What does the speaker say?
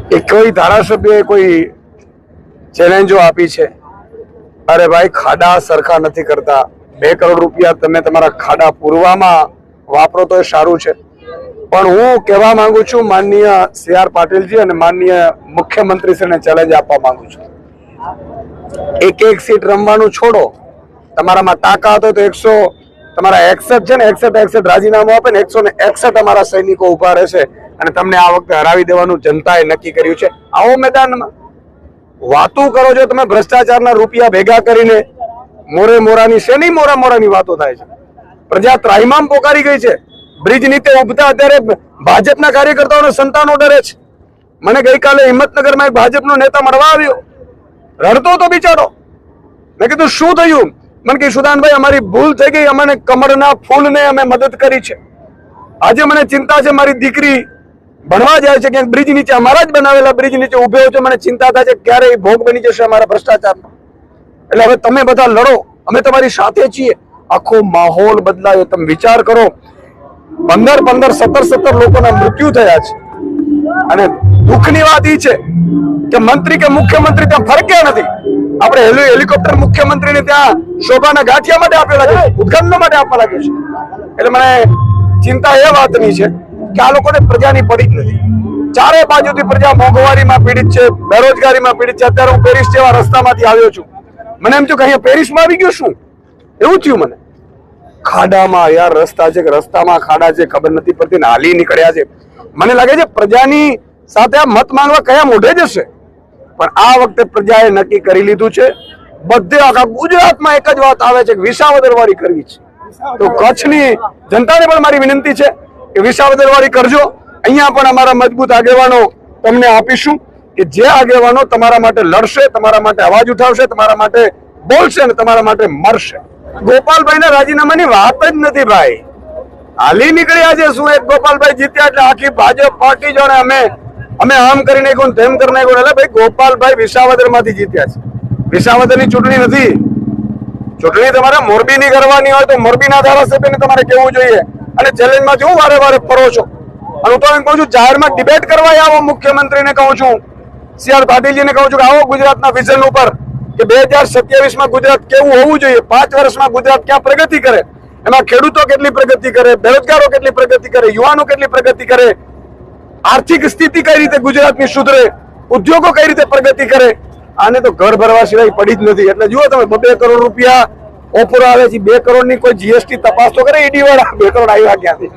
કે કોઈ ધારાસભ્યએ કોઈ ચેલેન્જો આપી છે, અરે ભાઈ ખાડા સરખા નથી કરતા, 2 કરોડ રૂપિયા તમે તમારા ખાડા પૂરવામાં વાપરો તો એ સારું છે, પણ હું કહેવા માંગુ છું માનનીય CR પાટીલજી અને માનનીય મુખ્યમંત્રીશ્રીને ચેલેન્જ આપવા માંગુ છું, એક સીટ રમવાનું છોડો, તમારામાં તાકાત હોય તો 100 તમારા 61 છે ને 61 રાજીનામું આપે ને 161 અમારા સૈનિકો ઉભા રહેશે અને તમને આ વખતે હરાવી દેવાનું જનતાએ નક્કી કર્યું છે। આવો મેદાનમાં વાતો કરો છો તમે, ભ્રષ્ટાચારના રૂપિયા ભેગા કરીને મોરે મોરાની શેની મોરા મોરાની વાતો થાય છે। પ્રજા ત્રાહિમામ પોકારી ગઈ છે। બ્રિજ નીચે ઉભતા અત્યારે ભાજપના કાર્યકર્તાઓને સંતાનો ડરે છે। મને ગઈકાલે હિંમતનગરમાં એક ભાજપનો નેતા મળવા આવ્યો, રડતો તો બિચારો। મેં કીધું શું થયું? મને કે સુદાનભાઈ અમારી ભૂલ થઈ ગઈ, અમને કમળના ફૂલને અમે મદદ કરી છે, આજે મને ચિંતા છે મારી દીકરી ભણવા જાય છે ક્યાંક બ્રિજ નીચે, અમારા જ બનાવેલા બ્રિજ નીચે ઉભો છે, મને ચિંતા થાય છે ક્યારે એ ભોગ બની જશે અમારા ભ્રષ્ટાચારનો। એટલે હવે તમે બધા લડો, અમે તમારી સાથે છીએ। આખો માહોલ બદલાયો, તમે વિચાર કરો 15 17 લોકોના મૃત્યુ થયા છે અને દુઃખની વાત એ છે કે મંત્રી કે મુખ્યમંત્રી ત્યાં ફરક્યા નથી। આપણે હેલિકોપ્ટર મુખ્યમંત્રીને ત્યાં શોભાના ગાંઠિયા માટે આપેલા છે, ઉદ્ઘાટન માટે આપવા લાગે છે। એટલે મને ચિંતા એ વાતની છે કે આ લોકોને પ્રજાની પડી જ નથી। ચારે બાજુથી પ્રજા મોંઘવારીમાં પીડિત છે, બેરોજગારીમાં પીડિત છે। અત્યારે હું પેરિસ જેવા રસ્તામાંથી આવ્યો છું, મને એમ થયું કે અહીંયા પેરિસમાં આવી ગયો શું, એવું થયું મને। ખાડામાં યાર રસ્તા છે કે રસ્તામાં ખાડા છે ખબર નથી પડતી ને હાલી નીકળ્યા છે। મને લાગે છે પ્રજાની સાથે આ મત માંગવા કયા મોઢે જશે, પણ આ વખતે પ્રજાએ નક્કી કરી લીધું છે। બધે આખા ગુજરાતમાં એક જ વાત આવે છે કે વિસાવદરવાળી કરવી છે, તો કચ્છની જનતાને પણ મારી વિનંતી છે કે વિસાવદરવાળી કરજો। અહીંયા પણ અમારા મજબૂત આગેવાનો તમને આપીશું કે જે આગેવાનો તમારા માટે લડશે, તમારા માટે અવાજ ઉઠાવશે, તમારા માટે બોલશે અને તમારા માટે મરશે। ગોપાલભાઈના રાજીનામાની વાત જ નથી ભાઈ, હાલી નીકળ્યા છે શું? એક ગોપાલભાઈ જીત્યા એટલે આખી ભાજપ પાર્ટી જોડે અમે આમ કરી નાખ્યું તેમ કરી નાખ્યું। એટલે ભાઈ ગોપાલભાઈ વિસાવદરમાંથી જીત્યા છે, વિસાવદરની ચૂંટણી નથી। ચૂંટણી તમારે મોરબીની કરવાની હોય તો મોરબીના ધારાસભ્યને તમારે કહેવું જોઈએ અને ચેલેન્જમાં શું વારે વારે ફરો છો? અને હું તો એમ કહું છું જાહેરમાં ડિબેટ કરવા આવો, મુખ્યમંત્રીને કહું છું, CR પાટીલજીને કહું છું કે આવો ગુજરાતના વિઝન ઉપર કે 2027માં ગુજરાત કેવું હોવું જોઈએ, 5 વર્ષમાં ગુજરાત ક્યાં પ્રગતિ કરે, એમાં ખેડૂતો કેટલી પ્રગતિ કરે, બેરોજગારો કેટલી પ્રગતિ કરે, યુવાનો કેટલી પ્રગતિ કરે, આર્થિક સ્થિતિ કઈ રીતે ગુજરાતની સુધરે, ઉદ્યોગો કઈ રીતે પ્રગતિ કરે। આને તો ઘર ભરવા સિવાય પડી જ નથી। એટલે જુઓ તમે 2 કરોડ રૂપિયા ઓફર આવે છે, 2 કરોડની કોઈ GST તપાસ તો કરે ઈડી વાળા, 2 કરોડ આવ્યા ક્યાંથી?